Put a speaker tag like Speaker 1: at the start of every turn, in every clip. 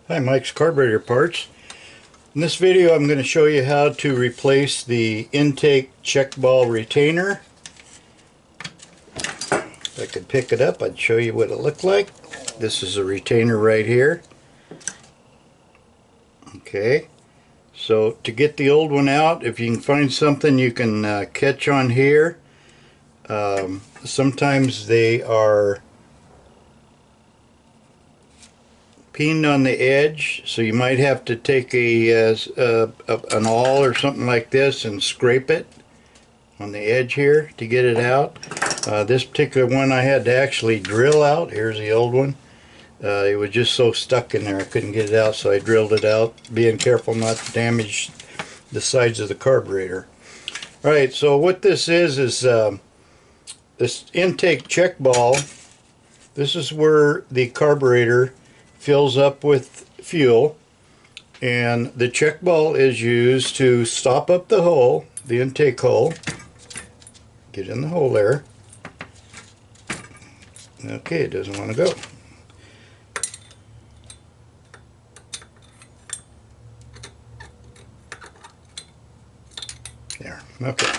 Speaker 1: Hi, Mike's Carburetor Parts. In this video I'm going to show you how to replace the intake check ball retainer. If I could pick it up, I'd show you what it looked like. This is a retainer right here. Okay, so to get the old one out, if you can find something you can catch on here. Sometimes they are peened on the edge, so you might have to take an awl or something like this and scrape it on the edge here to get it out. This particular one I had to actually drill out. Here's the old one. It was just so stuck in there I couldn't get it out, so I drilled it out, being careful not to damage the sides of the carburetor. Alright, so what this is this intake check ball. This is where the carburetor fills up with fuel, and the check ball is used to stop up the hole, the intake hole. Get in the hole there. Okay, it doesn't want to go. There. Okay.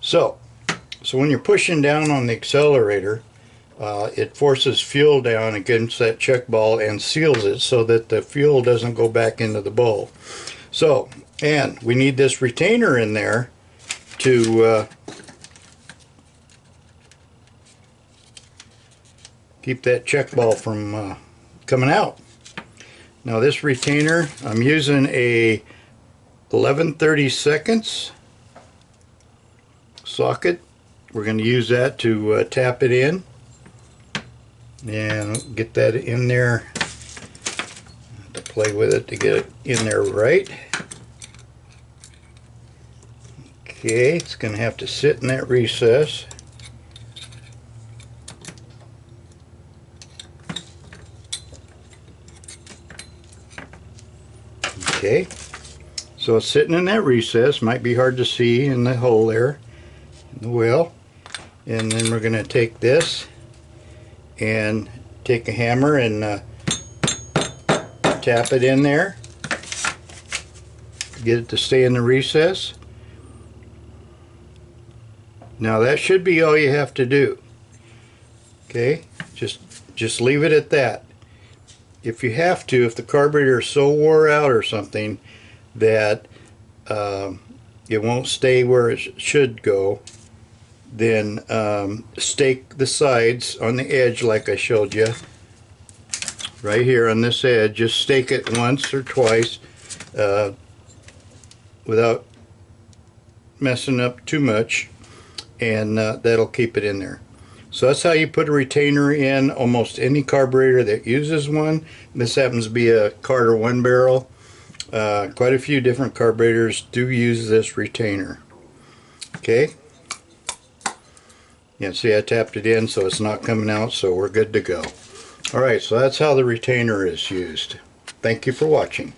Speaker 1: So when you're pushing down on the accelerator, it forces fuel down against that check ball and seals it so that the fuel doesn't go back into the bowl. So, and we need this retainer in there to keep that check ball from coming out. Now this retainer, I'm using a 11/32 socket. We're going to use that to tap it in and get that in there, to play with it to get it in there right. Okay, it's going to have to sit in that recess. Okay, so it's sitting in that recess. Might be hard to see in the hole there in the wheel. And then we're going to take this and take a hammer and tap it in there, get it to stay in the recess. Now that should be all you have to do. Okay, just leave it at that. If you have to, if the carburetor is so wore out or something that it won't stay where it should go, then stake the sides on the edge like I showed you right here on this edge. Just stake it once or twice without messing up too much, and that'll keep it in there. So that's how you put a retainer in almost any carburetor that uses one. This happens to be a Carter 1-barrel. Quite a few different carburetors do use this retainer. Okay. Yeah, see, I tapped it in so it's not coming out, so we're good to go. Alright, so that's how the retainer is used. Thank you for watching.